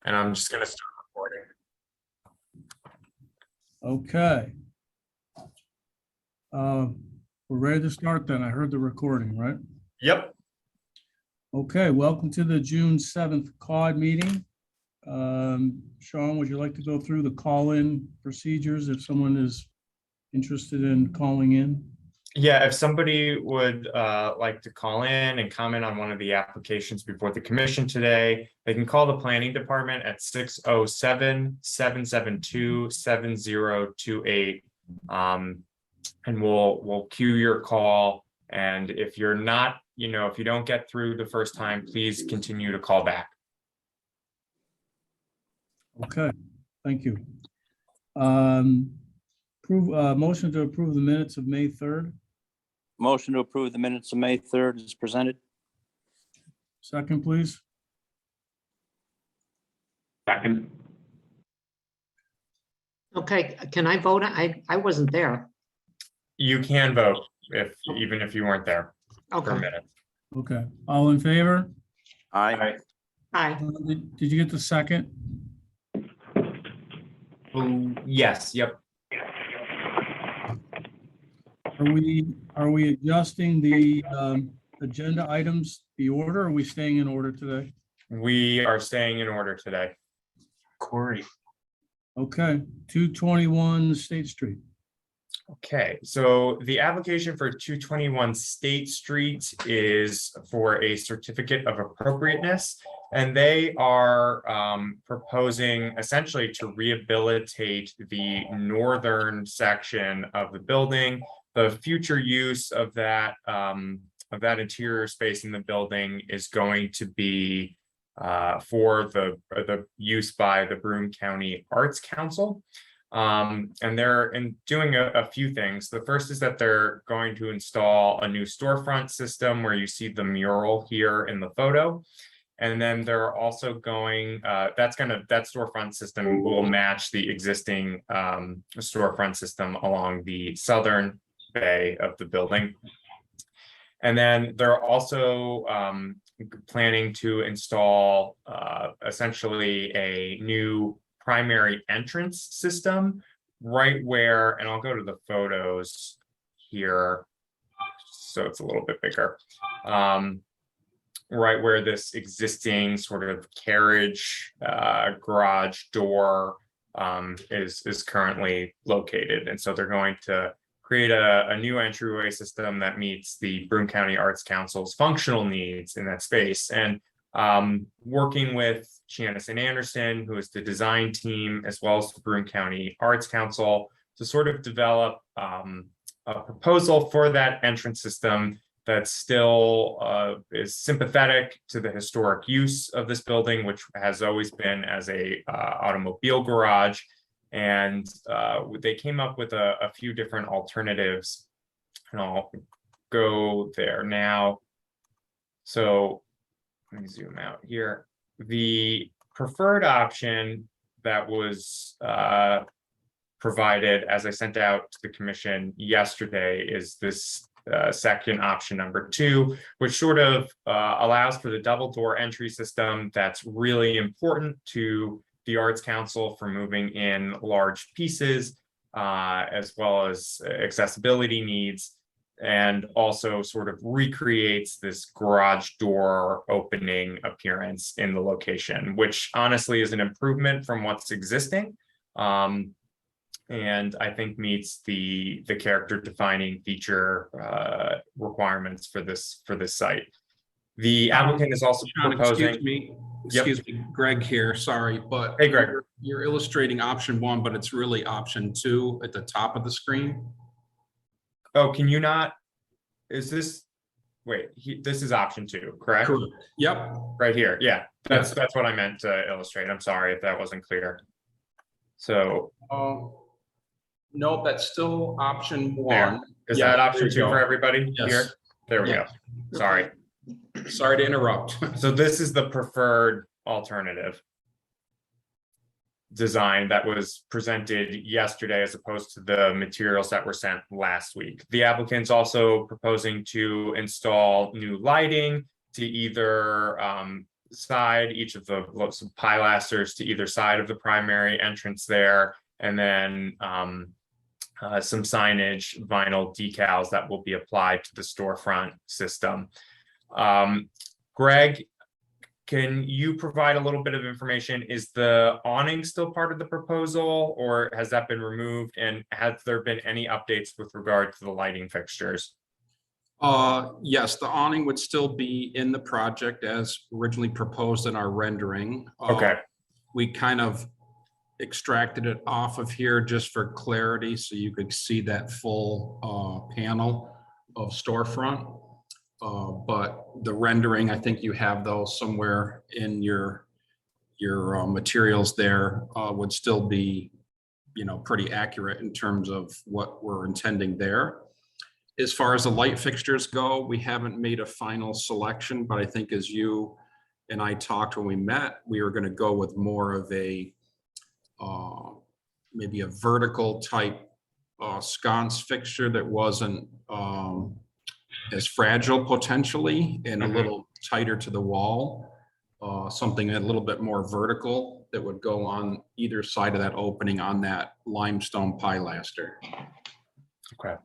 And I'm just going to start recording. Okay. We're ready to start then. I heard the recording, right? Yep. Okay, welcome to the June 7th Caud meeting. Sean, would you like to go through the call-in procedures if someone is interested in calling in? Yeah, if somebody would like to call in and comment on one of the applications before the commission today, they can call the planning department at 607-772-7028. And we'll queue your call. And if you're not, if you don't get through the first time, please continue to call back. Okay, thank you. Motion to approve the minutes of May 3rd. Motion to approve the minutes of May 3rd is presented. Second, please. Second. Okay, can I vote? I wasn't there. You can vote even if you weren't there for a Okay, minute. Okay, all in favor? Aye. aye. Did you get the second? Oh, yes, yep. Are we adjusting the agenda items, the order, or are we staying in order today? We are staying in order today. Corey. Okay, 221 State Street. Okay, so the application for 221 State Street is for a certificate of appropriateness, and they are proposing essentially to rehabilitate the northern section of the building. The future use of that interior space in the building is going to be for the use by the Broome County Arts Council. And they're doing a few things. The first is that they're going to install a new storefront system where you see the mural here in the photo. And then they're also going, that storefront system will match the existing storefront system along the southern bay of the building. And then they're also planning to install essentially a new primary entrance system right where, and I'll go to the photos here so it's a little bit bigger, right where this existing sort of carriage garage door is currently located. And so they're going to create a new entryway system that meets the Broome County Arts Council's functional needs in that space. And working with Janice and Anderson, who is the design team, as well as the Broome County Arts Council, to sort of develop a proposal for that entrance system that still is sympathetic to the historic use of this building, which has always been as a automobile garage. And they came up with a few different alternatives, and I'll go there now. So let me zoom out here. The preferred option that was provided, as I sent out to the commission yesterday, is this second option, number 2, which sort of allows for the double door entry system that's really important to the Arts Council for moving in large pieces, as well as accessibility needs, and also sort of recreates this garage door opening appearance in the location, which honestly is an improvement from what's existing. And I think meets the character defining feature requirements for this site. The applicant is also proposing. Excuse me, Greg here, sorry, but Hey, Greg. you're illustrating option 1, but it's really option 2 at the top of the screen. Oh, can you not? Is this? Wait, this is option 2, correct? Correct. Yep. Right here. Yeah, that's what I meant to illustrate. I'm sorry if that wasn't clear. So No, that's still option 1. there. Is Yeah, that option there you 2 for go. everybody Yes. here? There we Yeah. go. Sorry. Sorry to interrupt. So this is the preferred alternative design that was presented yesterday, as opposed to the materials that were sent last week. The applicant's also proposing to install new lighting to either side, each of the pilasters to either side of the primary entrance there, and then some signage, vinyl decals that will be applied to the storefront system. Greg, can you provide a little bit of information? Is the awning still part of the proposal, or has that been removed? And has there been any updates with regard to the lighting fixtures? Yes, the awning would still be in the project as originally proposed in our rendering. Okay, We kind of extracted it off of here just for clarity, so you could see that full panel of storefront. But the rendering, I think you have those somewhere in your materials there, would still be, pretty accurate in terms of what we're intending there. As far as the light fixtures go, we haven't made a final selection, but I think as you and I talked when we met, we were going to go with more of a maybe a vertical type sconce fixture that wasn't as fragile potentially and a little tighter to the wall. Something a little bit more vertical that would go on either side of that opening on that limestone pilaster. okay.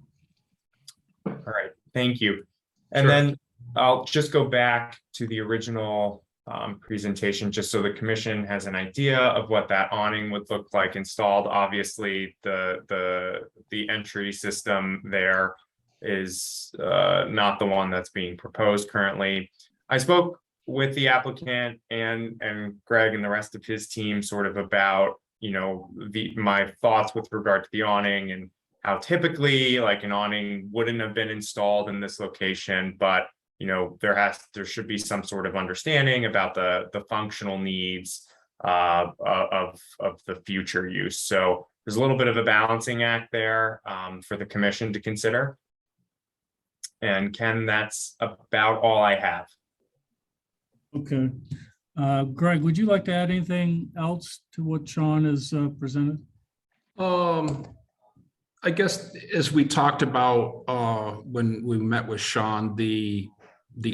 All right, thank you. And Sure. then I'll just go back to the original presentation, just so the commission has an idea of what that awning would look like installed. Obviously, the entry system there is not the one that's being proposed currently. I spoke with the applicant and Greg and the rest of his team sort of about, my thoughts with regard to the awning and how typically like an awning wouldn't have been installed in this location, but there should be some sort of understanding about the functional needs of the future use. So there's a little bit of a balancing act there for the commission to consider. And Ken, that's about all I have. Okay. Greg, would you like to add anything else to what Sean has presented? I guess as we talked about when we met with Sean, the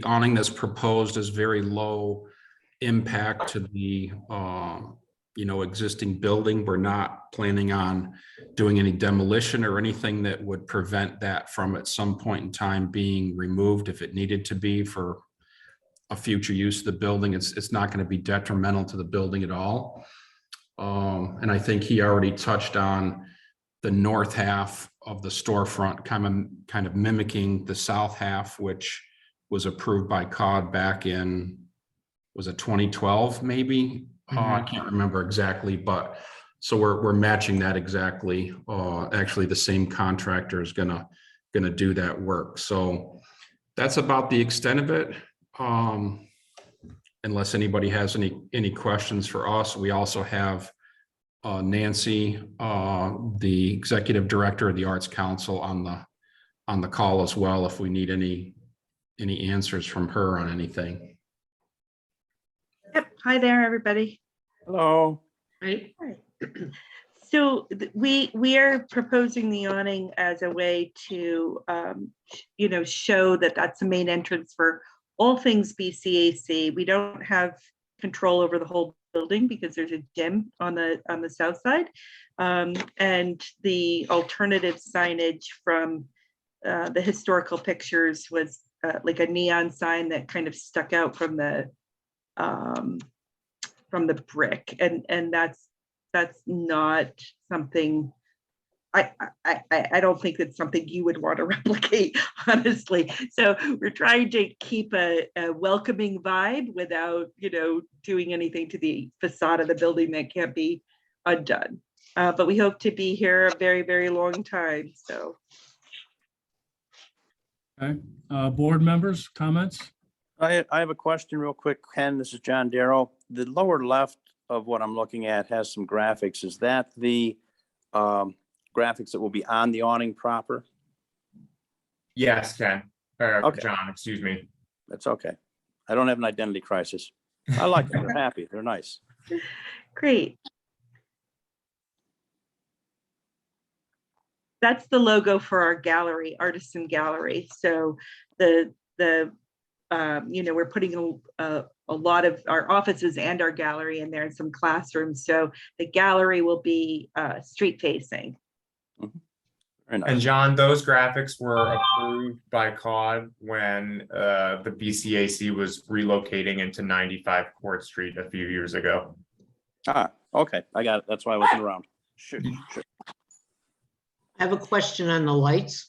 awning that's proposed is very low impact to the existing building. We're not planning on doing any demolition or anything that would prevent that from at some point in time being removed if it needed to be for a future use of the building. It's not going to be detrimental to the building at all. And I think he already touched on the north half of the storefront, kind of mimicking the south half, which was approved by Caud back in, was it 2012 maybe? I can't remember exactly, but so we're matching that exactly. Actually, the same contractor is gonna do that work. So that's about the extent of it. Unless anybody has any questions for us, we also have Nancy, the executive director of the Arts Council, on the call as well, if we need any answers from her on anything. Yep. Hi there, everybody. Hello. Right? So we are proposing the awning as a way to, show that that's the main entrance for all things BCAC. We don't have control over the whole building because there's a gym on the south side, and the alternative signage from the historical pictures was like a neon sign that kind of stuck out from the brick, and that's not something I don't think that's something you would want to replicate, honestly. So we're trying to keep a welcoming vibe without, doing anything to the facade of the building that can't be undone. But we hope to be here a very, very long time. So. Okay. Board members, comments? I have a question real quick, Ken. This is John Darrow. The lower left of what I'm looking at has some graphics. Is that the graphics that will be on the awning proper? Yes, Ken. Okay. John, excuse me. That's okay. I don't have an identity crisis. I like them. They're happy. They're nice. Great. That's the logo for our gallery, Artisan Gallery. So the we're putting a lot of our offices and our gallery in there and some classrooms. So the gallery will be street facing. Very nice. And John, those graphics were approved by Caud when the BCAC was relocating into 95 Court Street a few years ago. Okay, I got it. That's why I wasn't around. Sure. I have a question on the lights.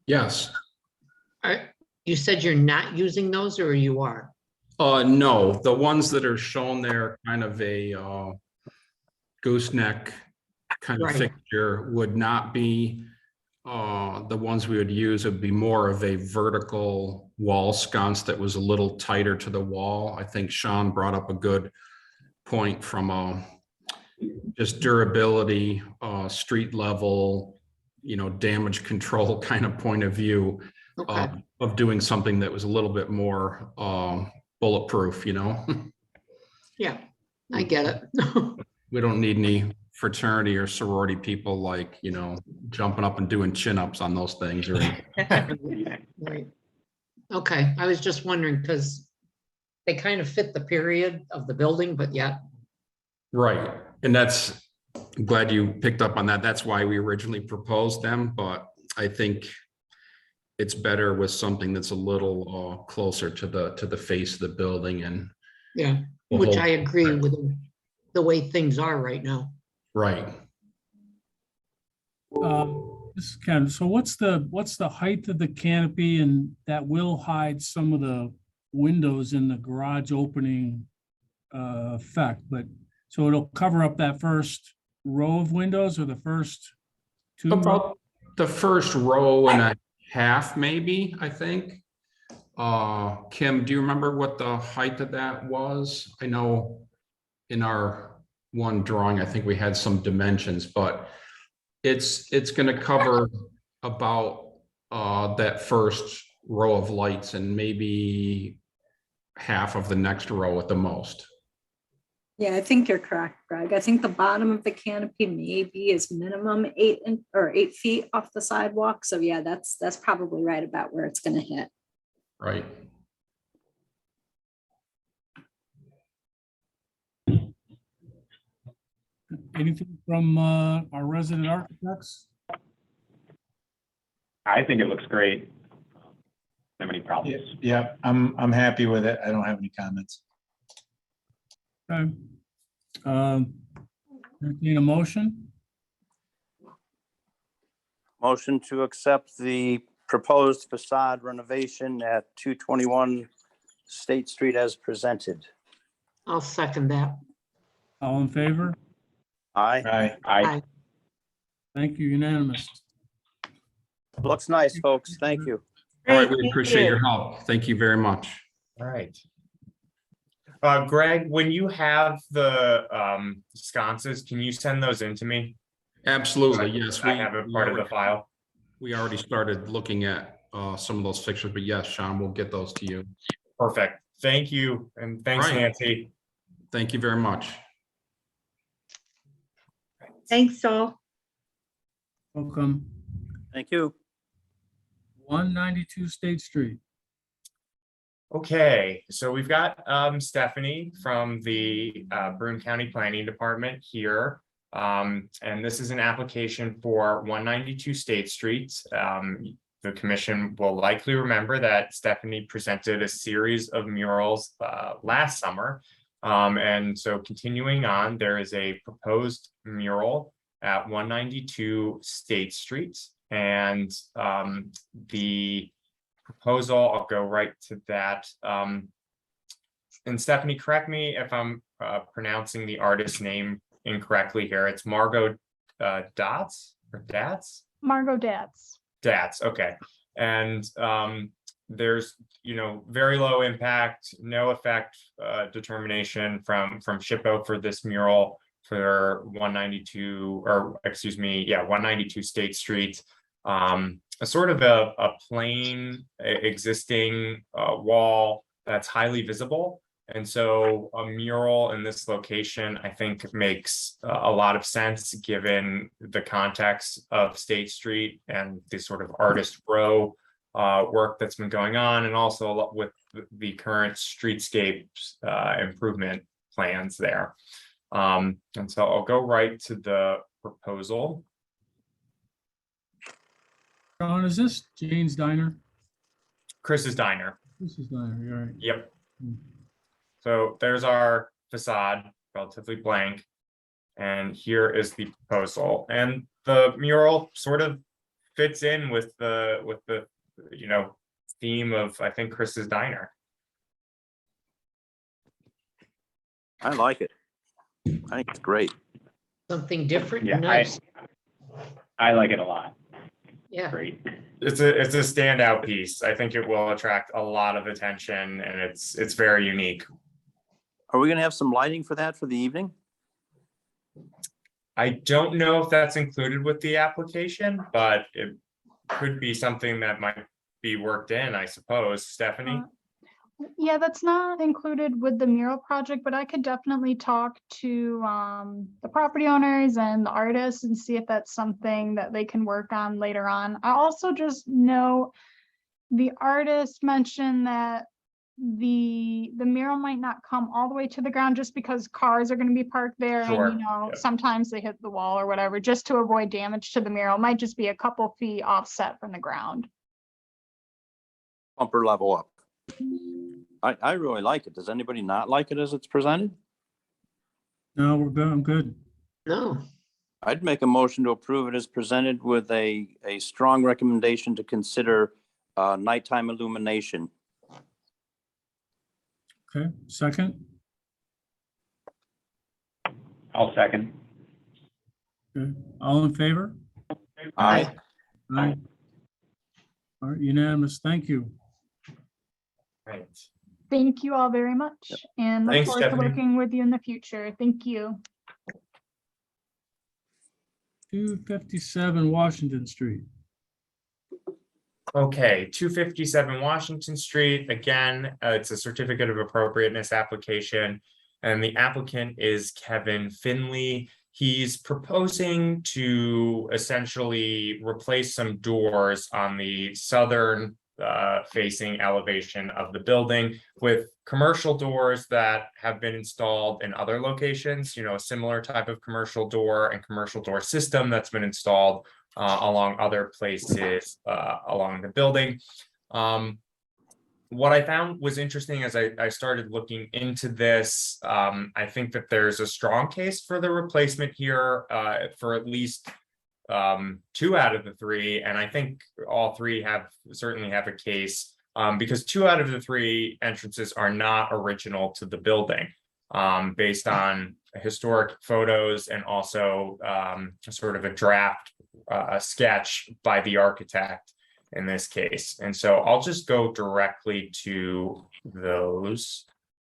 Yes. You said you're not using those or you are? No, the ones that are shown there, kind of a gooseneck kind of Right. fixture, would not be the ones we would use. It would be more of a vertical wall sconce that was a little tighter to the wall. I think Sean brought up a good point from just durability, street level, damage control kind of point of view. Okay, Of doing something that was a little bit more bulletproof, yeah, I get it. We don't need any fraternity or sorority people like, jumping up and doing chin-ups on those things. Or Right. Okay, I was just wondering because they kind of fit the period of the building, but yet, right. And I'm glad you picked up on that. That's why we originally proposed them, but I think it's better with something that's a little closer to the face of the building, and yeah, will which hold- I agree with the way things are right now. Right. This is Ken. So what's the height of the canopy, and that will hide some of the windows in the garage opening effect, but so it'll cover up that first row of windows or the first two? About the first row and a half, maybe, I think. Kim, do you remember what the height of that was? I know in our one drawing, I think we had some dimensions, but it's going to cover about that first row of lights and maybe half of the next row at the most. Yeah, I think you're correct, Greg. I think the bottom of the canopy maybe is minimum 8 feet off the sidewalk. So yeah, that's probably right about where it's going to hit. Right. Anything from our resident architects? I think it looks great. Not many problems. Yeah, I'm happy with it. I don't have any comments. Okay. Entertain a motion? Motion to accept the proposed facade renovation at 221 State Street as presented. I'll second that. All in favor? Aye. I Thank you, unanimous. Looks nice, folks. Thank you. All right, Great, we thank appreciate you. your help. Thank you very much. All right. Greg, when you have the sconces, can you send those in to me? Absolutely, yes. I have it part of the file. We already started looking at some of those fixtures, but yes, Sean, we'll get those to you. Perfect. Thank you. And thanks, Right. Nancy. Thank you very much. Thanks, all. Welcome. Thank you. 192 State Street. Okay, so we've got Stephanie from the Broome County Planning Department here. And this is an application for 192 State Street. The commission will likely remember that Stephanie presented a series of murals last summer. And so continuing on, there is a proposed mural at 192 State Street. And the proposal, I'll go right to that. And Stephanie, correct me if I'm pronouncing the artist's name incorrectly here. It's Margot Dots or Dats? Margot Datz. Dats, okay. And there's, very low impact, no effect determination from SHPO for this mural for 192, or excuse me, 192 State Street. A sort of a plain existing wall that's highly visible. And so a mural in this location, I think, makes a lot of sense given the context of State Street and the sort of artist row work that's been going on, and also a lot with the current streetscapes improvement plans there. And so I'll go right to the proposal. Sean, is this Jane's Diner? Chris's Diner. This is Diner, you're right. Yep. Hmm. So there's our facade, relatively blank. And here is the proposal. And the mural sort of fits in with the theme of, I think, Chris's Diner. I like it. I think it's great. Something different, Yeah, nice. I like it a lot. Yeah, Great. It's a standout piece. I think it will attract a lot of attention, and it's very unique. Are we gonna have some lighting for that for the evening? I don't know if that's included with the application, but it could be something that might be worked in, I suppose. Stephanie? Yeah, that's not included with the mural project, but I could definitely talk to the property owners and the artists and see if that's something that they can work on later on. I also just know the artist mentioned that the mural might not come all the way to the ground just because cars are going to be parked there, and Sure, you know, yeah. sometimes they hit the wall or whatever, just to avoid damage to the mural. It might just be a couple feet offset from the ground. Bumper level up. I really like it. Does anybody not like it as it's presented? No, we're good, I'm good. no, I'd make a motion to approve it as presented with a strong recommendation to consider nighttime illumination. Okay, second, I'll second. okay, all in favor? Aye. Aye. All right, unanimous, thank you. Right. Thank you all very much, and look Thanks, forward to Stephanie. working with you in the future. Thank you. 257 Washington Street. Okay, 257 Washington Street. Again, it's a certificate of appropriateness application, and the applicant is Kevin Finley. He's proposing to essentially replace some doors on the southern facing elevation of the building with commercial doors that have been installed in other locations, a similar type of commercial door and commercial door system that's been installed along other places along the building. What I found was interesting as I started looking into this, I think that there's a strong case for the replacement here for at least 2 out of the 3, and I think all 3 certainly have a case because 2 out of the 3 entrances are not original to the building, based on historic photos and also sort of a draft sketch by the architect in this case. And so I'll just go directly to those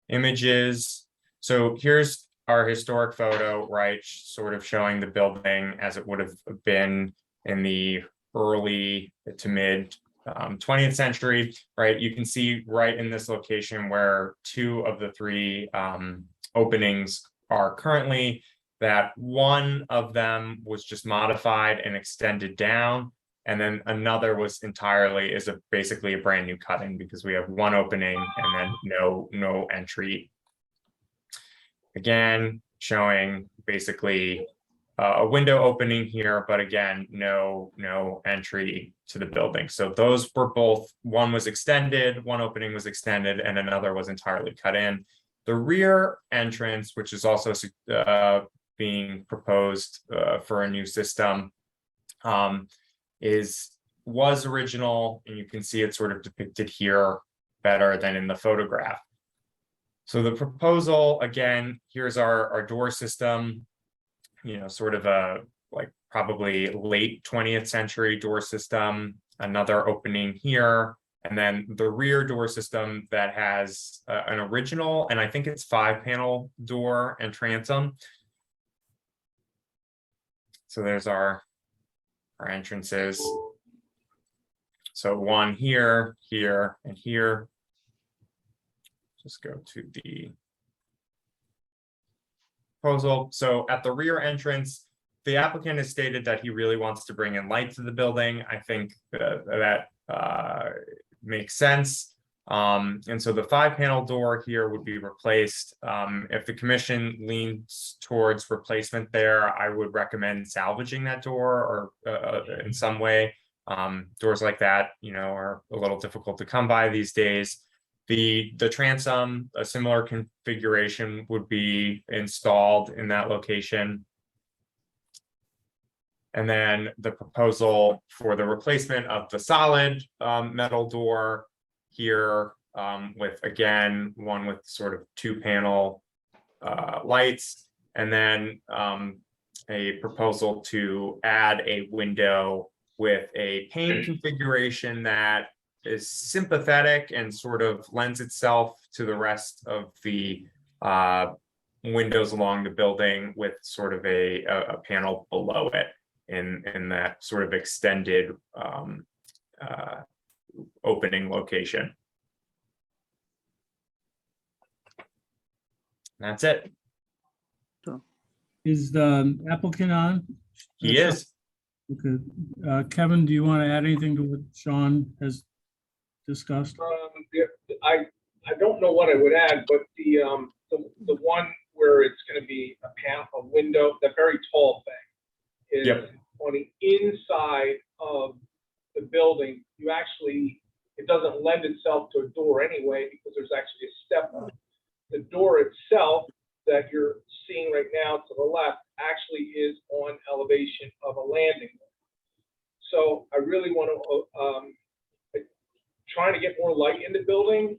images. So here's our historic photo, right? Sort of showing the building as it would have been in the early to mid 20th century, right? You can see right in this location where 2 of the 3 openings are currently, that one of them was just modified and extended down. And then another was basically a brand new cutting because we have 1 opening and then no entry. Again, showing basically a window opening here, but again, no entry to the building. So those were both, one was extended, 1 opening was extended, and another was entirely cut in. The rear entrance, which is also being proposed for a new system, was original, and you can see it sort of depicted here better than in the photograph. So the proposal, again, here's our door system, sort of a probably late 20th century door system, another opening here, and then the rear door system that has an original, and I think it's 5-panel door and transom. So there's our entrances. So 1 here, here, and here. Just go to the proposal. So at the rear entrance, the applicant has stated that he really wants to bring in light to the building. I think that makes sense. And so the 5-panel door here would be replaced. If the commission leans towards replacement there, I would recommend salvaging that door or in some way. Doors like that, are a little difficult to come by these days. The transom, a similar configuration would be installed in that location. And then the proposal for the replacement of the solid metal door here, with again, one with sort of 2-panel lights, and then a proposal to add a window with a pane configuration that is sympathetic and sort of lends itself to the rest of the windows along the building, with sort of a panel below it in that sort of extended opening location. That's it. Is the applicant on? He is. Okay. Kevin, do you want to add anything to what Sean has discussed? I don't know what I would add, but the one where it's going to be a window, the very tall thing, is on the inside of the building. It doesn't lend itself to a door anyway, because there's actually a step on it. The door itself that you're seeing right now to the left actually is on elevation of a landing. So I really want to trying to get more light in the building,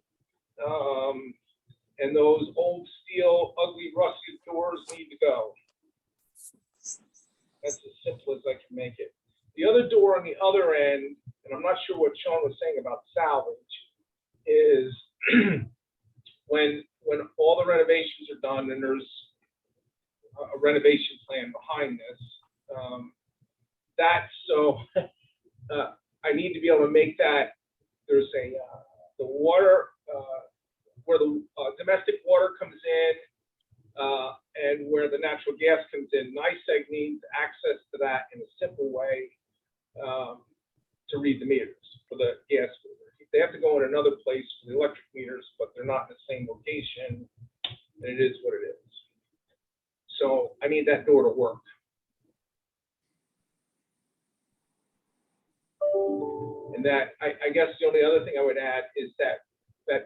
and those old steel, ugly, rusted doors need to go. That's as simple as I can make it. The other door on the other end, and I'm not sure what Sean was saying about salvage, is when all the renovations are done and there's a renovation plan behind this, I need to be able to make that. There's the water where the domestic water comes in and where the natural gas comes in. NYSEG needs access to that in a simple way to read the meters for the gas meter. They have to go in another place for the electric meters, but they're not in the same location, and it is what it is. So I need that door to work. And that, I guess the only other thing I would add is that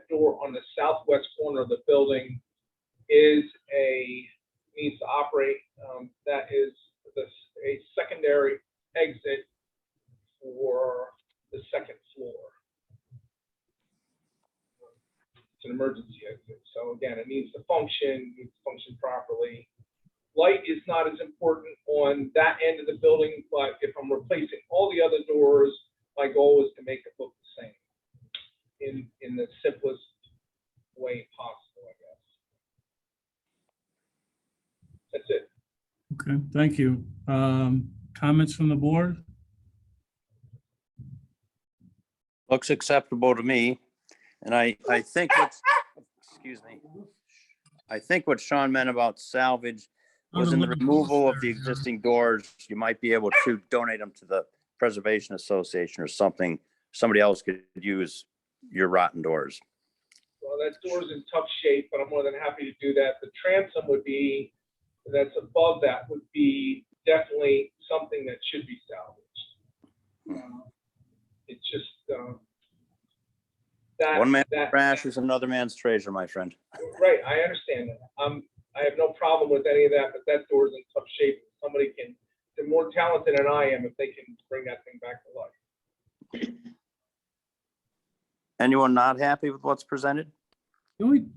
door on the southwest corner of the building needs to operate. That is a secondary exit for the second floor. It's an emergency exit. So again, it needs to function properly. Light is not as important on that end of the building, but if I'm replacing all the other doors, my goal is to make it look the same in the simplest way possible, I guess. That's it. Okay, thank you. Comments from the board? Looks acceptable to me. And I think I think what Sean meant about salvage was in the removal of the existing doors. You might be able to donate them to the Preservation Association or something. Somebody else could use your rotten doors. Well, that door's in tough shape, but I'm more than happy to do that. The transom that's above that would be definitely something that should be salvaged. It's just one man's trash is another man's treasure, my friend. Right, I understand that. I have no problem with any of that, but that door's in tough shape. They're more talented than I am if they can bring that thing back to life. Anyone not happy with what's presented? Mine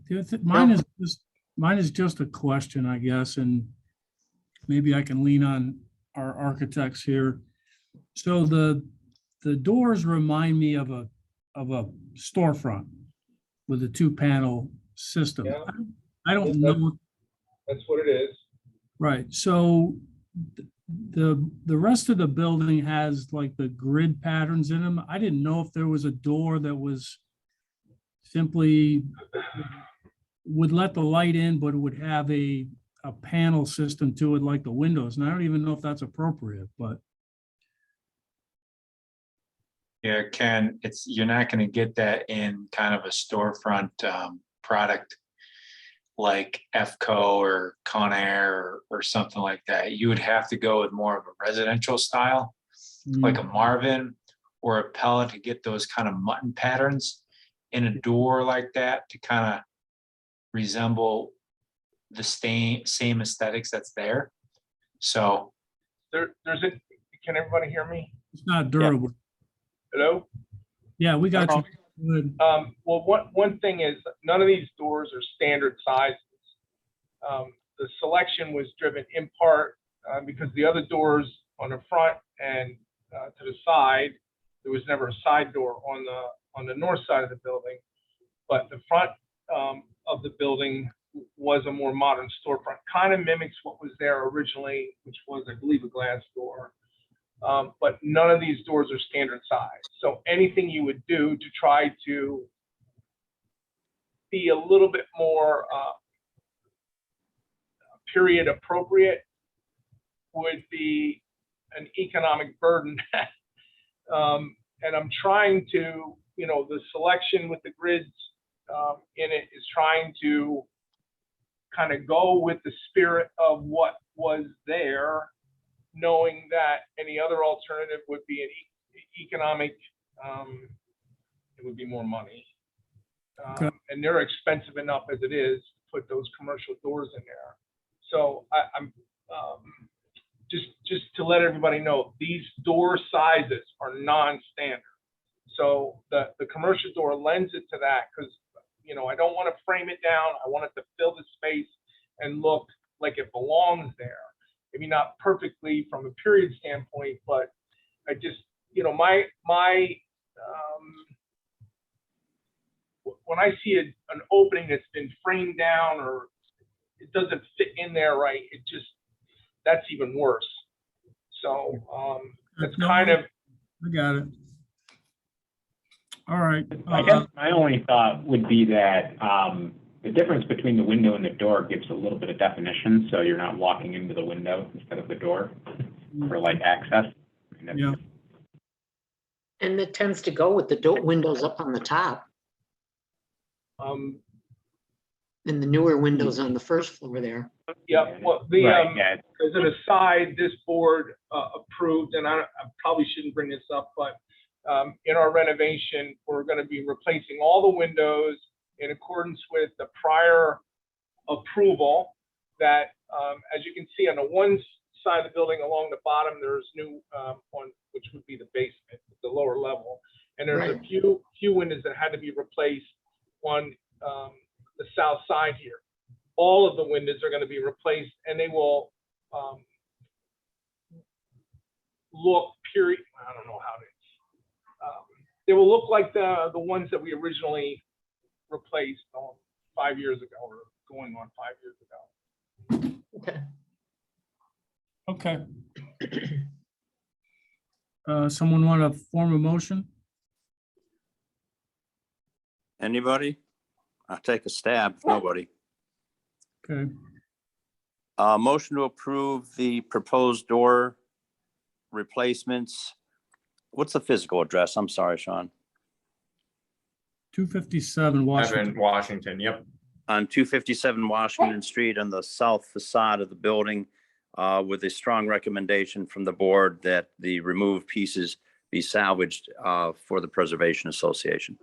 is just a question, I guess, and maybe I can lean on our architects here. So the doors remind me of a storefront with a 2-panel system. Yeah. I don't know. That's what it is. Right. So the rest of the building has like the grid patterns in them. I didn't know if there was a door that was simply would let the light in, but it would have a panel system to it like the windows. And I don't even know if that's appropriate, but. Yeah, Ken, you're not gonna get that in kind of a storefront product like FCO or Conair or something like that. You would have to go with more of a residential style, like a Marvin or a Pellet, to get those kind of mutton patterns in a door like that to kind of resemble the same aesthetics that's there. So There's a, can everybody hear me? It's not durable. Hello? Yeah, we got you. Good. Well, one thing is, none of these doors are standard sizes. The selection was driven in part because the other doors on the front and to the side, there was never a side door on the north side of the building, but the front of the building was a more modern storefront. Kind of mimics what was there originally, which was, I believe, a glass door. But none of these doors are standard size. So anything you would do to try to be a little bit more period appropriate would be an economic burden. And I'm trying to, the selection with the grids in it is trying to kind of go with the spirit of what was there, knowing that any other alternative would be an economic, it would be more money. Okay. And they're expensive enough as it is to put those commercial doors in there. So I'm just to let everybody know, these door sizes are non-standard. So the commercial door lends it to that because, I don't want to frame it down. I want it to fill the space and look like it belongs there. Maybe not perfectly from a period standpoint, but I just, when I see an opening that's been framed down or it doesn't fit in there right, that's even worse. So that's kind of. I got it. All right. I guess my only thought would be that the difference between the window and the door gives a little bit of definition, so you're not walking into the window instead of the door for like access. Yeah. And it tends to go with the windows up on the top and the newer windows on the first floor there. Yeah, well, as an aside, this board approved, and I probably shouldn't bring this up, but in our renovation, we're going to be replacing all the windows in accordance with the prior approval that, as you can see on the one side of the building along the bottom, there's new one, which would be the basement, the lower level. And there's a few windows that had to be replaced on the south side here. All of the windows are going to be replaced, and they will look I don't know how to. They will look like the ones that we originally replaced 5 years ago, or going on 5 years ago. Okay. Okay. Someone want to form a motion? Anybody? I'll take a stab. If nobody. Okay. Motion to approve the proposed door replacements. What's the physical address? I'm sorry, Sean. 257 Washington. Washington, yep. On 257 Washington Street on the south facade of the building, with a strong recommendation from the board that the removed pieces be salvaged for the Preservation Association.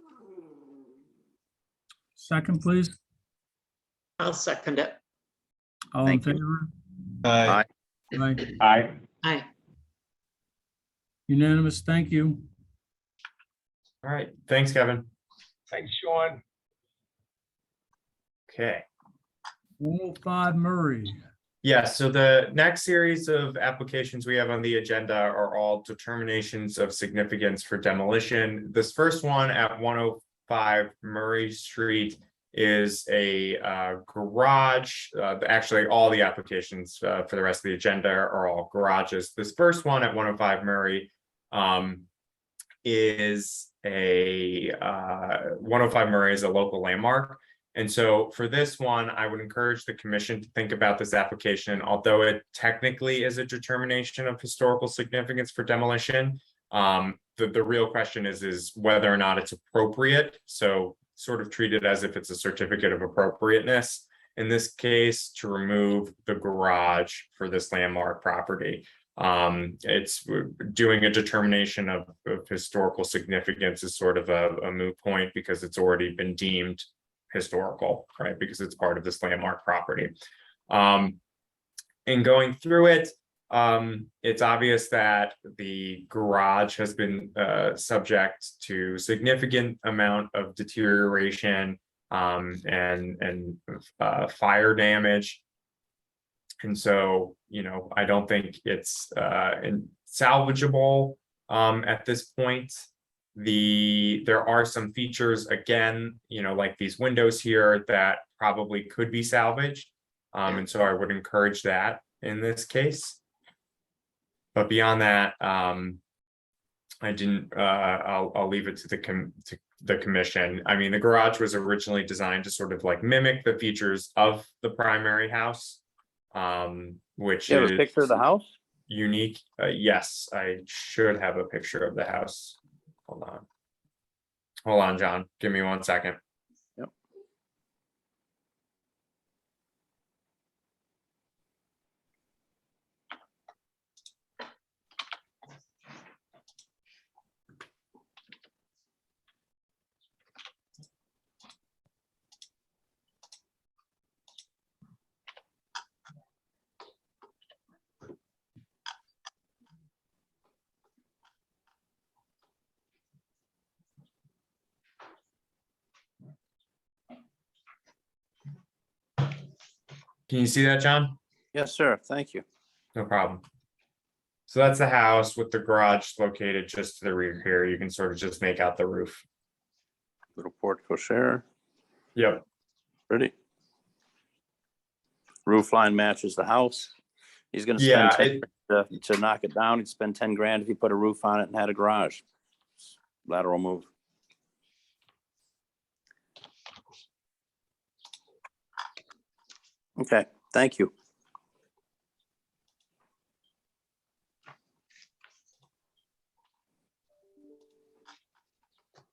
Second, please. I'll second it. All in favor? Aye. Aye. Aye. Aye. Unanimous. Thank you. All right, thanks, Kevin. Thanks, Sean. Okay. 105 Murray. Yeah, so the next series of applications we have on the agenda are all determinations of significance for demolition. This first one at 105 Murray Street is a garage. Actually, all the applications for the rest of the agenda are all garages. This first one at 105 Murray is a 105 Murray is a local landmark. And so for this one, I would encourage the commission to think about this application, although it technically is a determination of historical significance for demolition. the real question is whether or not it's appropriate. So sort of treat it as if it's a certificate of appropriateness. In this case, to remove the garage for this landmark property. It's doing a determination of historical significance is sort of a moot point because it's already been deemed historical, right? Because it's part of this landmark property. In going through it, it's obvious that the garage has been subject to significant amount of deterioration and fire damage. And so, you know, I don't think it's salvageable at this point. There are some features, again, you know, like these windows here that probably could be salvaged. And so I would encourage that in this case. But beyond that, I didn't, I'll leave it to the commission. I mean, the garage was originally designed to sort of like mimic the features of the primary house, which You have is a picture of the house? unique. Yes, I should have a picture of the house. Hold on, John. Give me 1 second. Yep. Can you see that, John? Yes, sir. Thank you. No problem. So that's the house with the garage located just to the rear here. You can sort of just make out the roof. Little porte cochere. Yep. Pretty. Roof line matches the house. He's gonna Yeah, spend 10 to knock it down. He'd spend 10 grand if he put a roof on it and had a garage. Lateral move. Okay, thank you.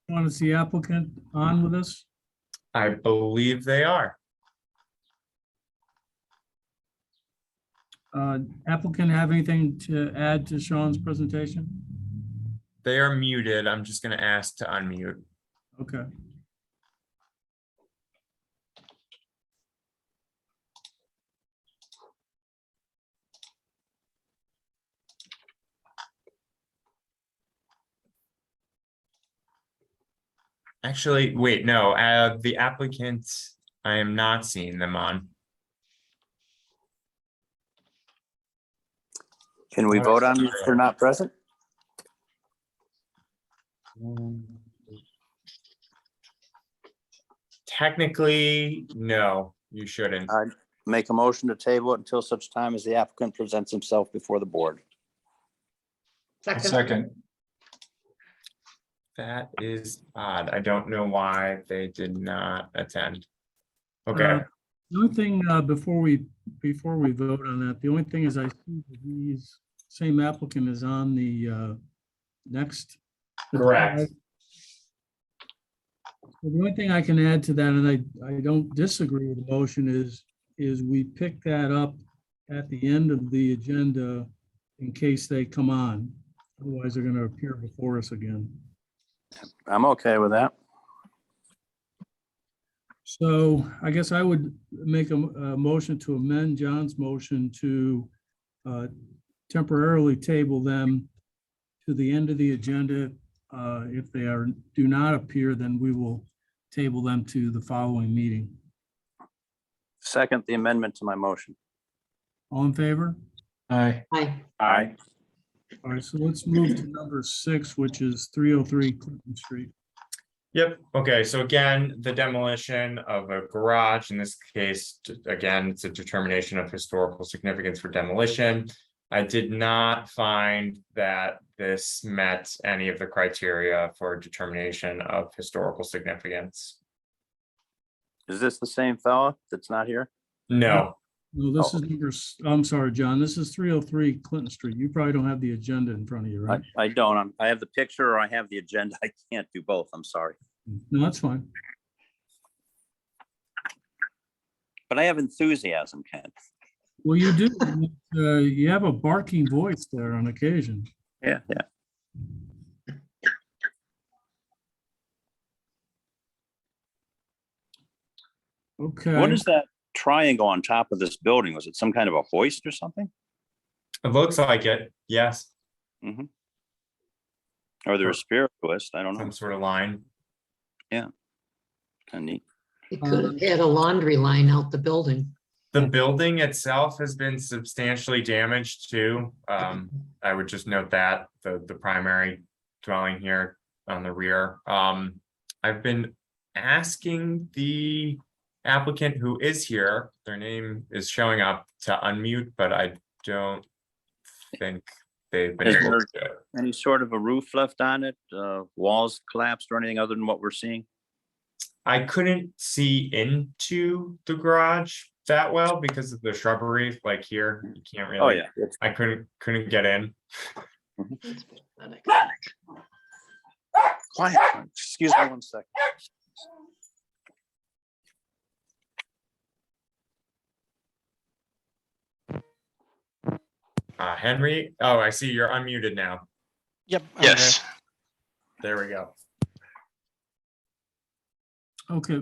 Want to see applicant on with us? I believe they are. Applicant have anything to add to Sean's presentation? They are muted. I'm just going to ask to unmute. Okay. Actually, wait, no, the applicant, I am not seeing them on. Can we vote on if they're not present? Technically, no, you shouldn't. I'd make a motion to table it until such time as the applicant presents himself before the board. Second. That is odd. I don't know why they did not attend. Okay, The only thing, before we vote on that, the only thing is I see that these same applicant is on the next. correct. The only thing I can add to that, and I don't disagree with the motion, is we pick that up at the end of the agenda in case they come on. Otherwise, they're gonna appear before us again. I'm okay with that. So I guess I would make a motion to amend John's motion to temporarily table them to the end of the agenda. If they do not appear, then we will table them to the following meeting. Second, the amendment to my motion. All in favor? Aye. Hi, Aye. All right, so let's move to number 6, which is 303 Clinton Street. Yep, okay, so again, the demolition of a garage, in this case, again, it's a determination of historical significance for demolition. I did not find that this met any of the criteria for determination of historical significance. Is this the same fella that's not here? No, No, this is I'm sorry, John, this is 303 Clinton Street. You probably don't have the agenda in front of you, right? I don't. I have the picture or I have the agenda. I can't do both. I'm sorry. No, that's fine. But I have enthusiasm, Ken. Well, you do. You have a barking voice there on occasion. Yeah, yeah. Okay. What is that triangle on top of this building? Was it some kind of a hoist or something? It looks like it, yes, Or there a spiritualist? I don't know. some sort of line. Kind of neat. It could have had a laundry line out the building. The building itself has been substantially damaged too. I would just note that the primary dwelling here on the rear. I've been asking the applicant who is here, their name is showing up, to unmute, but I don't think they've been Is able there to do it. any sort of a roof left on it? Walls collapsed or anything other than what we're seeing? I couldn't see into the garage that well because of the shrubbery, like here, you can't really. Oh, yeah. I couldn't get in. That's pathetic. Quiet. Excuse me 1 second. Henry, oh, I see you're unmuted now. Yep. Yes. There we go. Okay.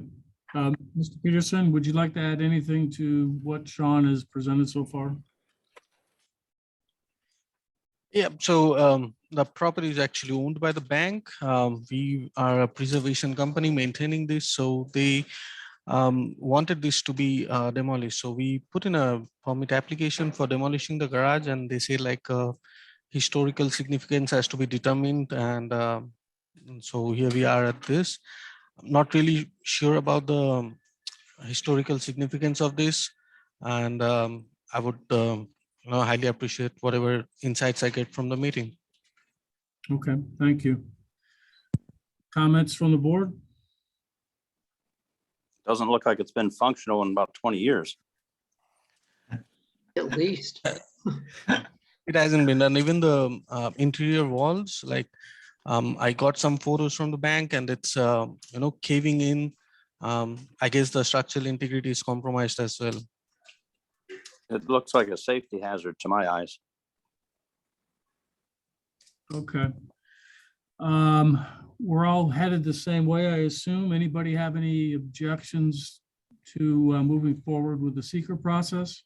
Mr. Peterson, would you like to add anything to what Sean has presented so far? Yeah, so the property is actually owned by the bank. We are a preservation company maintaining this, so they wanted this to be demolished. So we put in a permit application for demolishing the garage, and they say like historical significance has to be determined, and so here we are at this. I'm not really sure about the historical significance of this, and I would highly appreciate whatever insights I get from the meeting. Okay, thank you. Comments from the board? Doesn't look like it's been functional in about 20 years. At least. It hasn't been done. Even the interior walls, like I got some photos from the bank, and it's caving in. I guess the structural integrity is compromised as well. It looks like a safety hazard to my eyes. Okay. We're all headed the same way, I assume. Anybody have any objections to moving forward with the seeker process?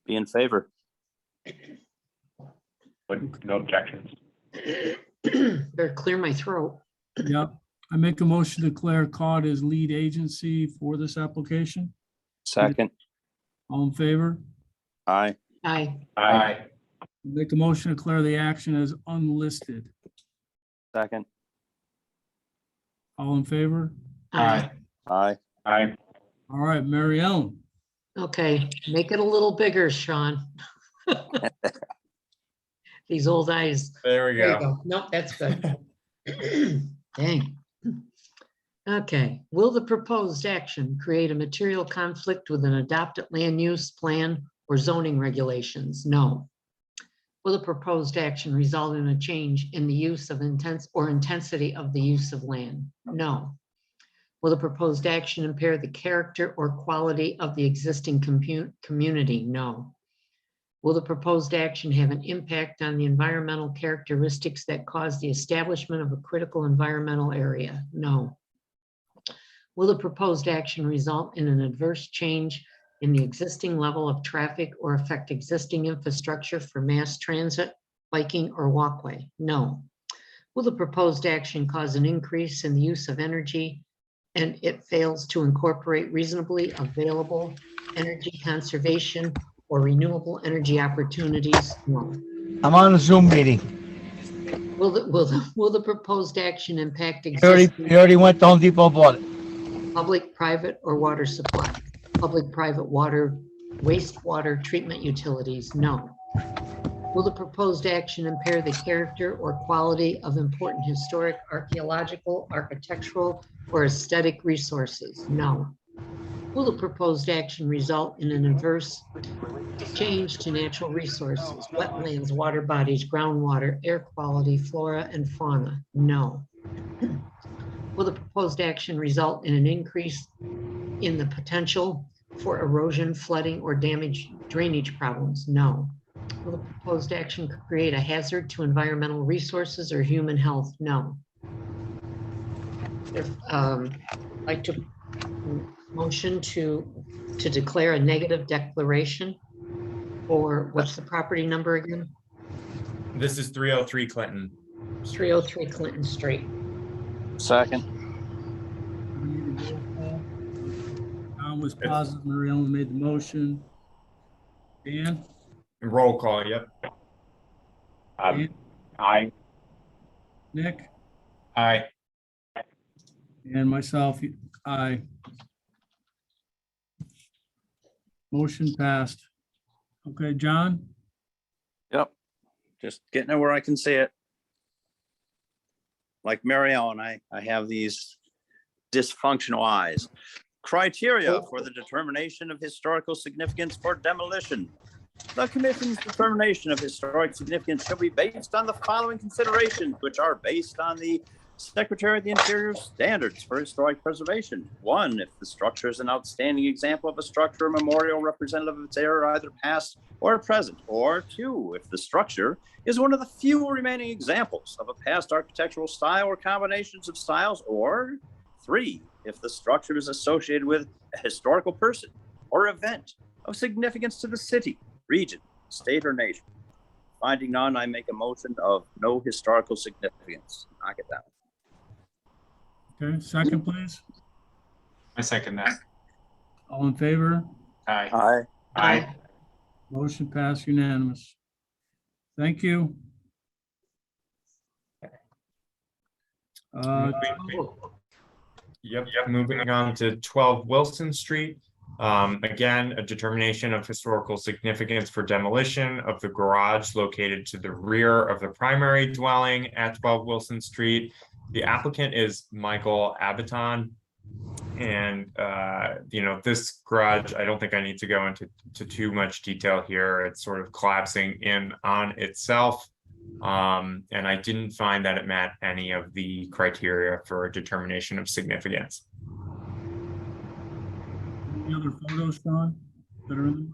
Be in favor. No objections. Better clear my throat. Yep. I make a motion to declare Caud as lead agency for this application. Second. All in favor? Aye. Aye. Aye. Make a motion to declare the action as unlisted. Second. All in favor? Aye. Aye. Aye. All right, Mary Ellen. Okay, make it a little bigger, Sean. These old eyes. There we There you go. go. Nope, that's good. Dang. Okay, will the proposed action create a material conflict with an adopted land use plan or zoning regulations? No. Will the proposed action result in a change in the use of intensity of the use of land? No. Will the proposed action impair the character or quality of the existing community? No. Will the proposed action have an impact on the environmental characteristics that cause the establishment of a critical environmental area? No. Will the proposed action result in an adverse change in the existing level of traffic or affect existing infrastructure for mass transit, biking, or walkway? No. Will the proposed action cause an increase in the use of energy and it fails to incorporate reasonably available energy conservation or renewable energy opportunities? No. I'm on a Zoom meeting. Will the proposed action impact You already went to Home Depot and bought it. public, private, or water supply? Public, private water, wastewater treatment utilities? No. Will the proposed action impair the character or quality of important historic, archaeological, architectural, or aesthetic resources? No. Will the proposed action result in an adverse change to natural resources, wetlands, water bodies, groundwater, air quality, flora, and fauna? No. Will the proposed action result in an increase in the potential for erosion, flooding, or damage drainage problems? No. Will the proposed action create a hazard to environmental resources or human health? No. If, like to motion to declare a negative declaration, or what's the property number again? This is 303 Clinton. 303 Clinton Street. Second. We need a roll call. Tom was positive, Mary Ellen made the motion. Dan? Roll call, yep. Aye. Nick? Aye. And myself, aye. Motion passed. Okay, John? Yep. Just getting it where I can see it. Like Mary Ellen, I have these dysfunctional eyes. Criteria for the determination of historical significance for demolition. The commission's determination of historic significance shall be based on the following considerations, which are based on the Secretary of the Interior standards for historic preservation. 1, if the structure is an outstanding example of a structure or memorial representative of its era, either past or present. Or 2, if the structure is one of the few remaining examples of a past architectural style or combinations of styles. Or 3, if the structure is associated with a historical person or event of significance to the city, region, state, or nation. Finding none, I make a motion of no historical significance. Knock it down. Okay, second, please. I second that. All in favor? Aye. Aye. Aye. Motion passed unanimous. Thank you. Yep, moving on to 12 Wilson Street. Again, a determination of historical significance for demolition of the garage located to the rear of the primary dwelling at 12 Wilson Street. The applicant is Michael Abaton. And, this garage, I don't think I need to go into too much detail here. It's sort of collapsing in on itself. And I didn't find that it met any of the criteria for a determination of significance. Any other photos, Sean, that are in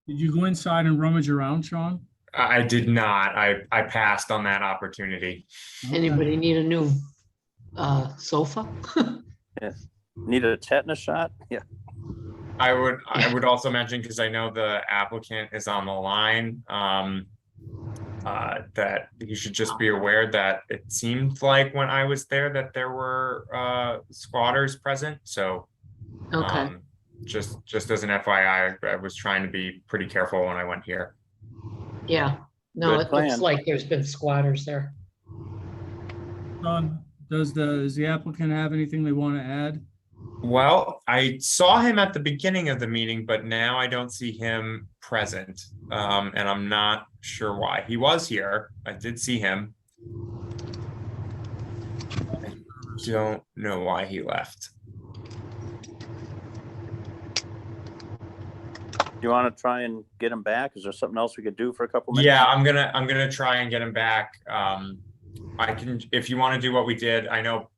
Did you go inside and rummage around, Sean? I did not. I passed on that opportunity. Anybody need a new sofa? Yes. Need a tetanus shot? Yeah. I would also mention, because I know the applicant is on the line, that you should just be aware that it seemed like when I was there that there were squatters present. So Okay. Just as an FYI, I was trying to be pretty careful when I went here. Yeah, no, Good it looks plan. like there's been squatters there. Sean, does the applicant have anything they want to add? Well, I saw him at the beginning of the meeting, but now I don't see him present. And I'm not sure why. He was here. I did see him. I don't know why he left. Do you want to try and get him back? Is there something else we could do for a couple minutes? Yeah, I'm gonna try and get him back. I can, if you want to do what we did. I know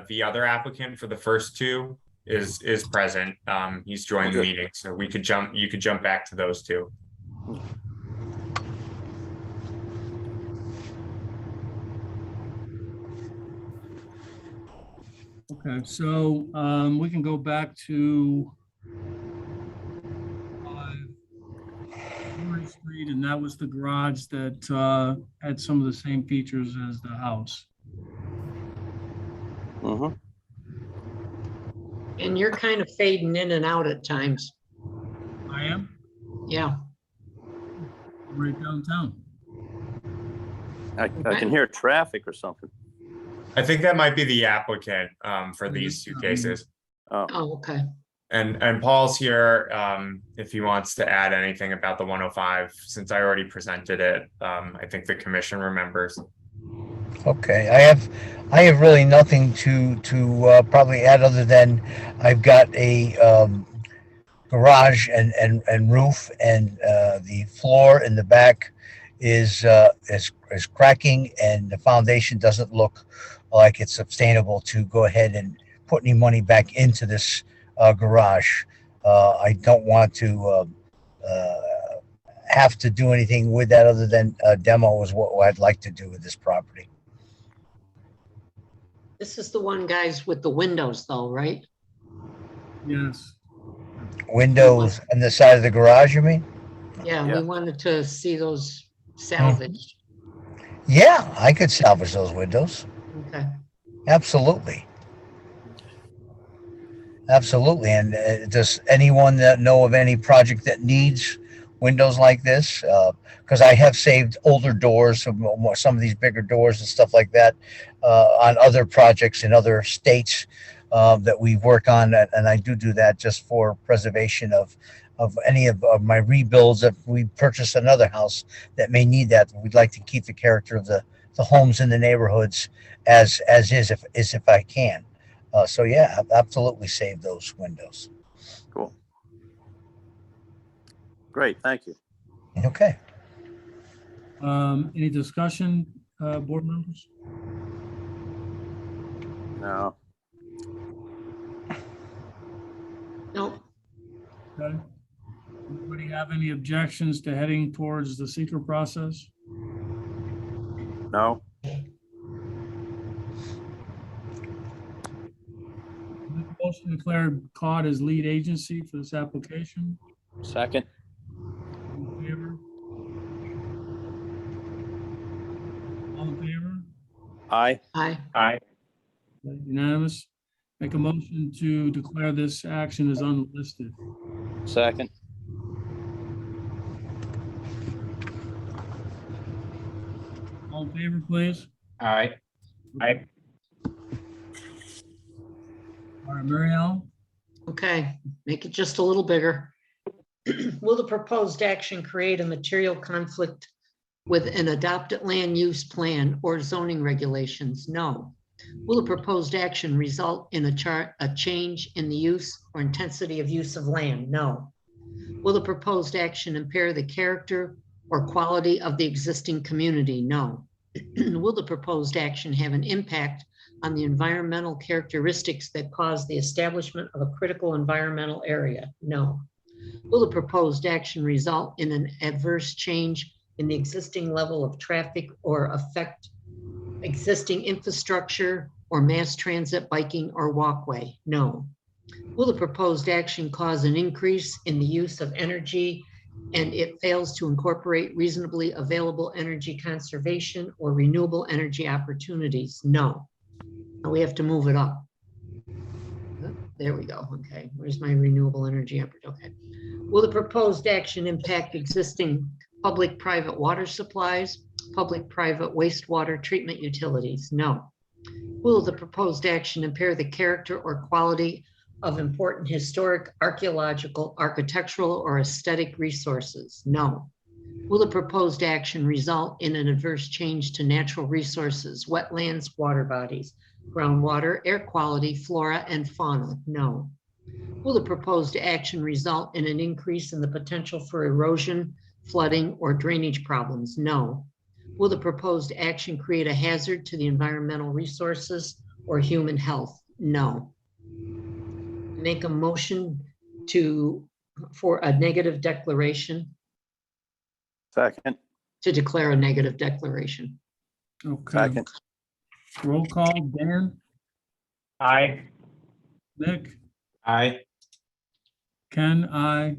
the other applicant for the first two is present. He's joined the meeting, so we could jump. You could jump back to those two. Okay, so we can go back to Street, and that was the garage that had some of the same features as the house. Mhm. And you're kind of fading in and out at times. I am Yeah, right downtown. I can hear traffic or something. I think that might be the applicant for these two cases. Oh, oh, okay. And Paul's here, if he wants to add anything about the 105, since I already presented it. I think the commission remembers. Okay, I have really nothing to probably add other than I've got a garage and roof, and the floor in the back is cracking, and the foundation doesn't look like it's sustainable to go ahead and put any money back into this garage. I don't want to have to do anything with that other than demo is what I'd like to do with this property. This is the one, guys, with the windows though, right? Yes. Windows on the side of the garage, you mean? Yeah, Yeah. we wanted to see those salvaged. Yeah, I could salvage those windows. Okay. Absolutely. Absolutely. And does anyone that know of any project that needs windows like this? Because I have saved older doors, some of these bigger doors and stuff like that, on other projects in other states that we work on. And I do that just for preservation of any of my rebuilds. If we purchase another house that may need that, we'd like to keep the character of the homes in the neighborhoods as is, if I can. So yeah, I've absolutely saved those windows. Cool. Great, thank you. Okay. Any discussion, board members? No, No, Okay. Anybody have any objections to heading towards the secret process? no, Make a motion to declare Caud as lead agency for this application. second, All in favor? All in favor? aye, aye. Aye. Unanimous. Make a motion to declare this action as unlisted. second, All in favor, please? Aye. Aye. All right, Mary Ellen? Okay, make it just a little bigger. Will the proposed action create a material conflict with an adopted land use plan or zoning regulations? No. Will the proposed action result in a change in the use or intensity of use of land? No. Will the proposed action impair the character or quality of the existing community? No. Will the proposed action have an impact on the environmental characteristics that cause the establishment of a critical environmental area? No. Will the proposed action result in an adverse change in the existing level of traffic or affect existing infrastructure or mass transit, biking, or walkway? No. Will the proposed action cause an increase in the use of energy and it fails to incorporate reasonably available energy conservation or renewable energy opportunities? No. Now we have to move it up. There we go. Okay, where's my renewable energy effort? Okay. Will the proposed action impact existing public-private water supplies, public-private wastewater treatment utilities? No. Will the proposed action impair the character or quality of important historic, archaeological, architectural, or aesthetic resources? No. Will the proposed action result in an adverse change to natural resources, wetlands, water bodies, groundwater, air quality, flora, and fauna? No. Will the proposed action result in an increase in the potential for erosion, flooding, or drainage problems? No. Will the proposed action create a hazard to the environmental resources or human health? No. Make a motion for a negative declaration, second, to declare a negative declaration. Okay. second, Roll call, Dan, Aye. Nick, Aye. Ken, I.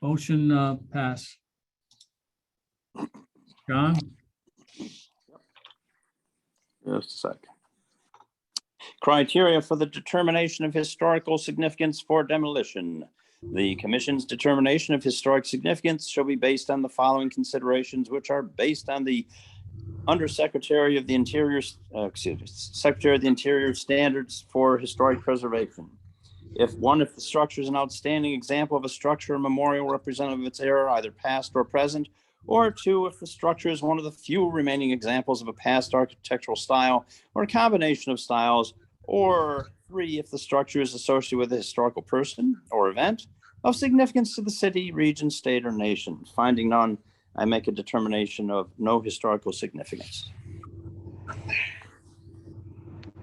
Motion pass. John? just a second. Criteria for the determination of historical significance for demolition. The commission's determination of historic significance shall be based on the following considerations, which are based on the Secretary of the Interior standards for historic preservation. If the structure is an outstanding example of a structure or memorial representative of its era, either past or present, or 2, if the structure is one of the few remaining examples of a past architectural style or a combination of styles, or 3, if the structure is associated with a historical person or event of significance to the city, region, state, or nation. Finding none, I make a determination of no historical significance.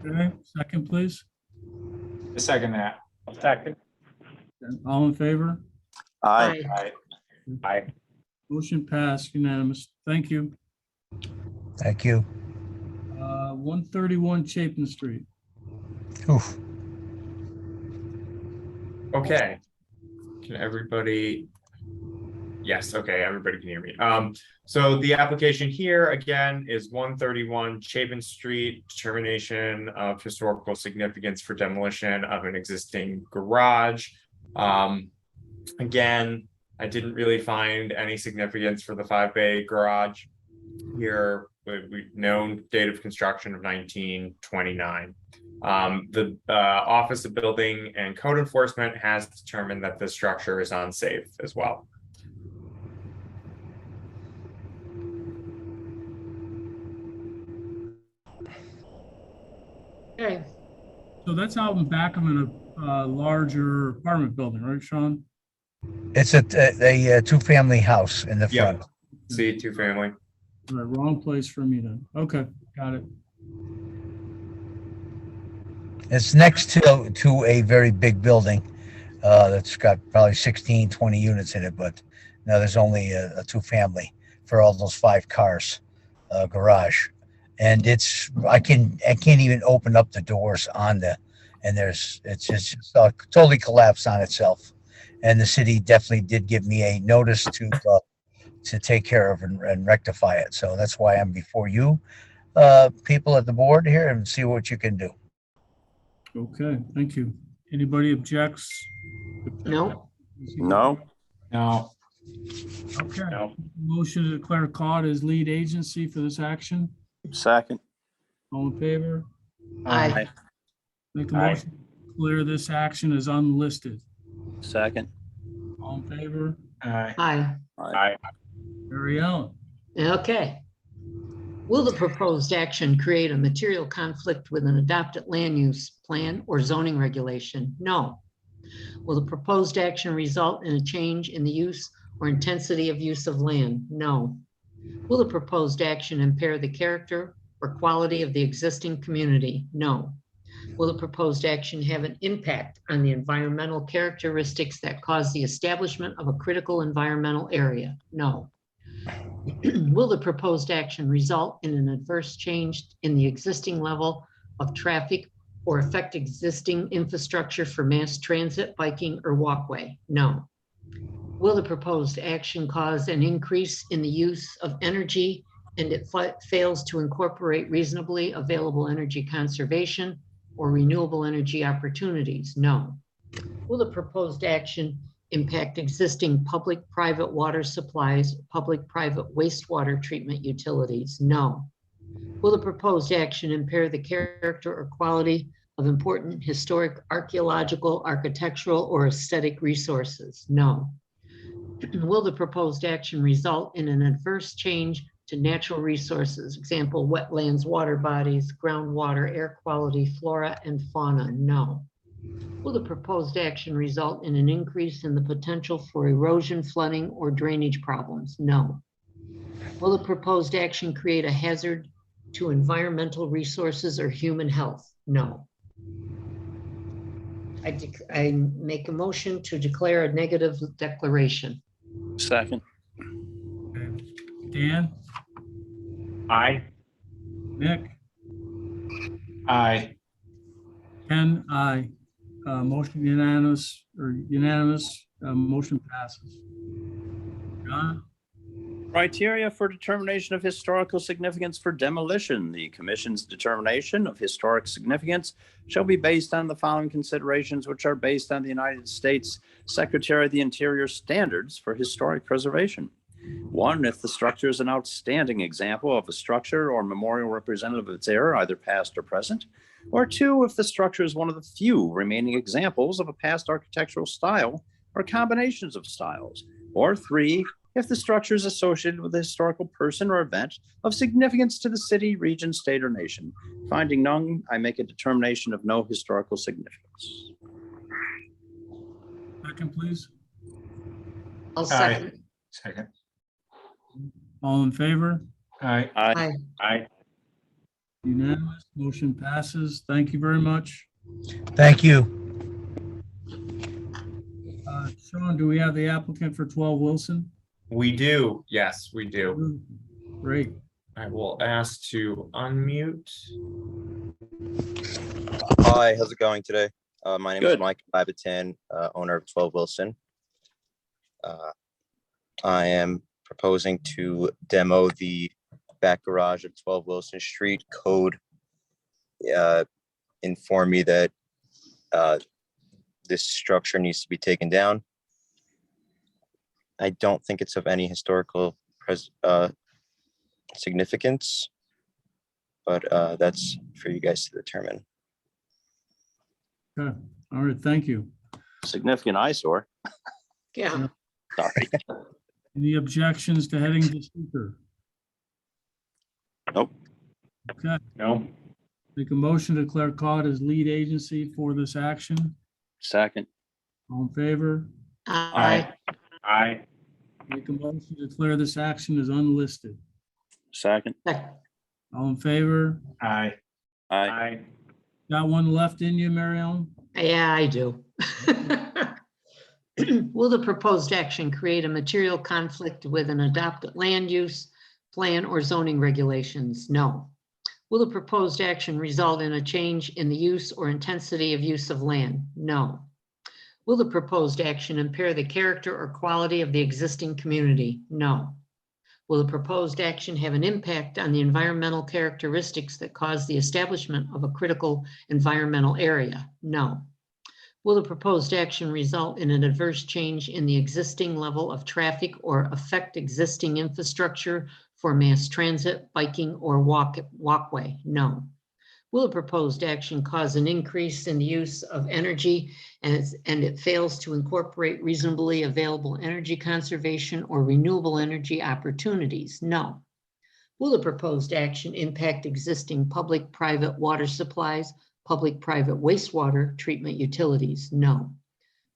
Okay, second, please. A second that. Second. All in favor? Aye. Aye. Aye. Motion passed unanimous. Thank you. Thank you. 131 Chapin Street. Oof. Okay. Can everybody? Yes, okay, everybody can hear me. So the application here again is 131 Chapin Street, determination of historical significance for demolition of an existing garage. Again, I didn't really find any significance for the 5-bay garage here. We've known date of construction of 1929. The Office of Building and Code Enforcement has determined that the structure is unsafe as well. Okay, So that's out in back of a larger apartment building, right, Sean? It's a 2-family house in the front. See, 2-family. All right, wrong place for me then. Okay, got it. It's next to a very big building that's got probably 16, 20 units in it, but now there's only a 2-family for all those 5 cars garage. And I can't even open up the doors on it's just totally collapsed on itself. And the city definitely did give me a notice to take care of and rectify it. So that's why I'm before you people at the board here and see what you can do. Okay, thank you. Anybody objects? no, No. No. Okay. No. Motion to declare Caud as lead agency for this action. Second. All in favor? aye, Make a Aye. motion to declare this action as unlisted. Second. All in favor? Aye. aye. Aye. Mary Ellen. Okay. Will the proposed action create a material conflict with an adopted land use plan or zoning regulation? No. Will the proposed action result in a change in the use or intensity of use of land? No. Will the proposed action impair the character or quality of the existing community? No. Will the proposed action have an impact on the environmental characteristics that cause the establishment of a critical environmental area? No. Will the proposed action result in an adverse change in the existing level of traffic or affect existing infrastructure for mass transit, biking, or walkway? No. Will the proposed action cause an increase in the use of energy and it fails to incorporate reasonably available energy conservation or renewable energy opportunities? No. Will the proposed action impact existing public-private water supplies, public-private wastewater treatment utilities? No. Will the proposed action impair the character or quality of important historic, archaeological, architectural, or aesthetic resources? No. Will the proposed action result in an adverse change to natural resources, example, wetlands, water bodies, groundwater, air quality, flora, and fauna? No. Will the proposed action result in an increase in the potential for erosion, flooding, or drainage problems? No. Will the proposed action create a hazard to environmental resources or human health? No. I make a motion to declare a negative declaration. Second. Dan, Aye. Nick, Aye. Ken, aye. Motion unanimous, motion passes. John? Criteria for determination of historical significance for demolition. The commission's determination of historic significance shall be based on the following considerations, which are based on the United States Secretary of the Interior standards for historic preservation. 1, if the structure is an outstanding example of a structure or memorial representative of its era, either past or present, or 2, if the structure is one of the few remaining examples of a past architectural style or combinations of styles, or 3, if the structure is associated with a historical person or event of significance to the city, region, state, or nation. Finding none, I make a determination of no historical significance. Second, please. I'll second. Second. All in favor? Aye. Aye. Aye. Unanimous, motion passes. Thank you very much. Thank you. Sean, do we have the applicant for 12 Wilson? We do, yes, we do. Great. I will ask to unmute. Hi, how's it going today? My name is Good. Mike Babatin, owner of 12 Wilson. I am proposing to demo the back garage of 12 Wilson Street. Code informed me that this structure needs to be taken down. I don't think it's of any historical significance, but that's for you guys to determine. Okay. All right. Thank you. Significant eyesore. Yeah. Sorry. Any objections to heading to speaker? Nope. Okay. No. Make a motion to declare Caud as lead agency for this action. Second. All in favor? Aye. Aye. Make a motion to declare this action as unlisted. Second. All in favor? Aye. Aye. Aye. Got one left in you, Mary Ellen? Yeah, I do. Will the proposed action create a material conflict with an adopted land use plan or zoning regulations? No. Will the proposed action result in a change in the use or intensity of use of land? No. Will the proposed action impair the character or quality of the existing community? No. Will the proposed action have an impact on the environmental characteristics that cause the establishment of a critical environmental area? No. Will the proposed action result in an adverse change in the existing level of traffic or affect existing infrastructure for mass transit, biking, or walkway? No. Will the proposed action cause an increase in the use of energy and it fails to incorporate reasonably available energy conservation or renewable energy opportunities? No. Will the proposed action impact existing public-private water supplies, public-private wastewater treatment utilities? No.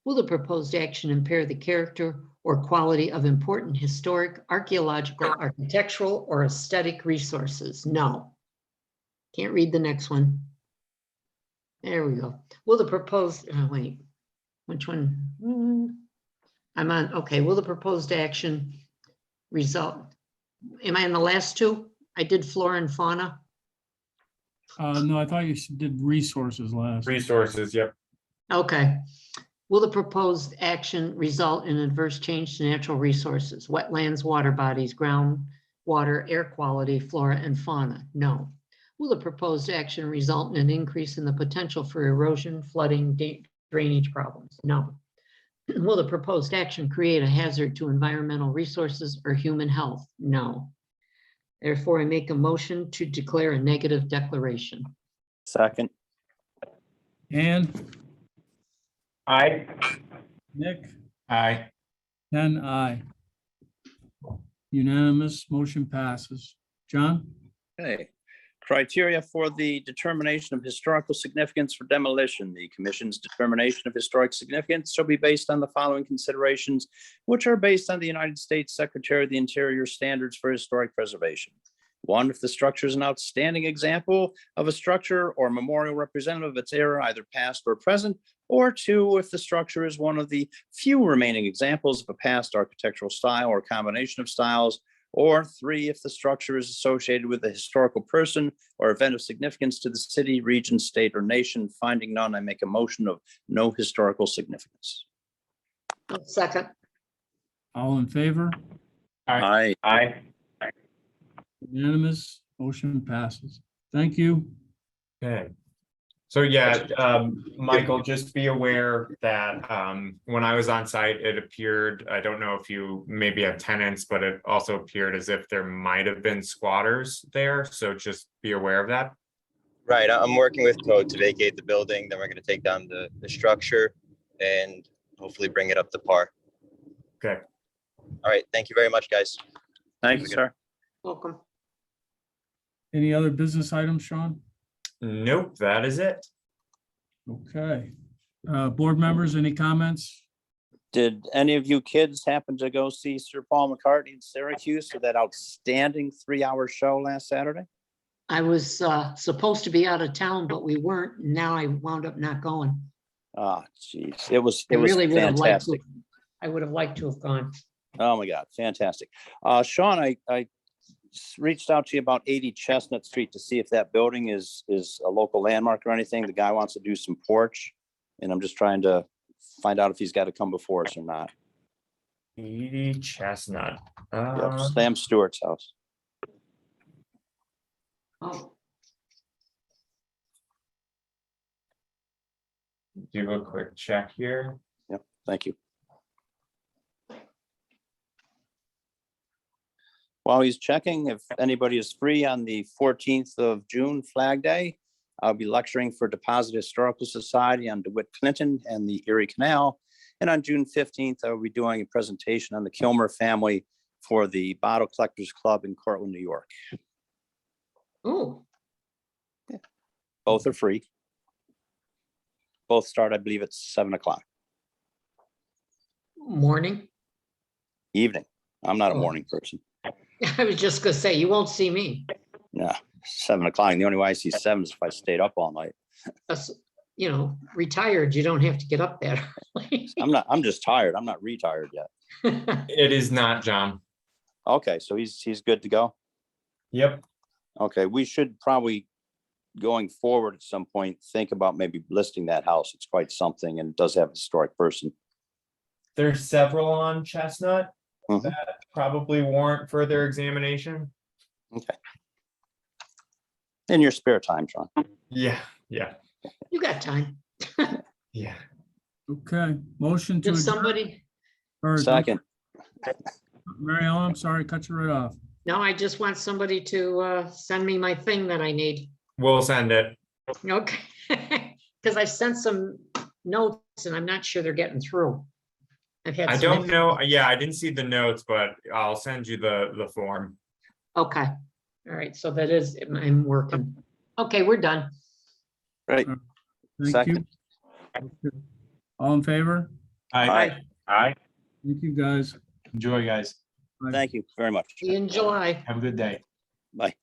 Will the proposed action impair the character or quality of important historic, archaeological, architectural, or aesthetic resources? No. Can't read the next one. There we go. Will the proposed, wait, which one? I'm on, okay. Will the proposed action result? Am I in the last two? I did flora and fauna. No, I thought you did resources last. Resources, yep. Okay. Will the proposed action result in adverse change to natural resources, wetlands, water bodies, groundwater, air quality, flora and fauna? No. Will the proposed action result in an increase in the potential for erosion, flooding, drainage problems? No. Will the proposed action create a hazard to environmental resources or human health? No. Therefore, I make a motion to declare a negative declaration. Second. And Aye. Nick? Aye. Ken, aye. Unanimous, motion passes. John? Okay. Criteria for the determination of historical significance for demolition. The commission's determination of historic significance shall be based on the following considerations, which are based on the United States Secretary of the Interior standards for historic preservation. 1, if the structure is an outstanding example of a structure or memorial representative of its era, either past or present, or 2, if the structure is one of the few remaining examples of a past architectural style or combination of styles, or 3, if the structure is associated with a historical person or event of significance to the city, region, state, or nation. Finding none, I make a motion of no historical significance. Second. All in favor? Aye. Aye. Unanimous, motion passes. Thank you. Okay. So yeah, Michael, just be aware that when I was on site, it appeared, I don't know if you maybe have tenants, but it also appeared as if there might have been squatters there. So just be aware of that. Right, I'm working with Code to vacate the building, then we're gonna take down the structure and hopefully bring it up to par. Okay. All right, thank you very much, guys. Thank you, sir. Welcome. Any other business items, Sean? Nope, that is it. Okay. Board members, any comments? Did any of you kids happen to go see Sir Paul McCartney in Syracuse for that outstanding 3-hour show last Saturday? I was supposed to be out of town, but we weren't. Now I wound up not going. Oh, geez, it was I really would have liked to. fantastic. I would have liked to have gone. Oh my God, fantastic. Sean, I reached out to you about 80 Chestnut Street to see if that building is a local landmark or anything. The guy wants to do some porch, and I'm just trying to find out if he's got to come before us or not. 80 Chestnut. Yep, Sam Stewart's house. Oh, Do a quick check here. Yep, thank you. While he's checking, if anybody is free on the 14th of June, Flag Day, I'll be lecturing for Deposit Historical Society on DeWitt Clinton and the Erie Canal. And on June 15th, I'll be doing a presentation on the Kilmer family for the Bottle Collectors Club in Cortland, New York. oh, Both are free. Both start, I believe, at 7 o'clock morning. evening. I'm not a Oh. morning person. I was just gonna say, you won't see me. No, 7 o'clock. And the only way I see 7 is if I stayed up all night. Us, you know, retired, you don't have to get up that early. I'm just tired. I'm not retired yet. It is not, John. Okay, so he's good to go. Yep. Okay, we should probably, going forward at some point, think about maybe listing that house. It's quite something and it does have a historic person. There's several on Chestnut Mhm. that probably warrant further examination. Okay. In your spare time, Sean. Yeah, yeah, You got time. yeah. Okay, motion to If adjourn. somebody, or- Second. Mary Ellen, I'm sorry, cut you right off. no, I just want somebody to send me my thing that I need. We'll send it. Okay. Because I sent some notes and I'm not sure they're getting through. I've had. I some don't know. Yeah, I didn't see the notes, but I'll send you the form. Okay, all right, so that is, I'm working. Okay, we're done. Right. Thank you. Second. Okay. All in favor? Aye. Aye. Thank you, guys. Enjoy, guys. Bye. Thank you very much. See you in July. Have a good day. Bye.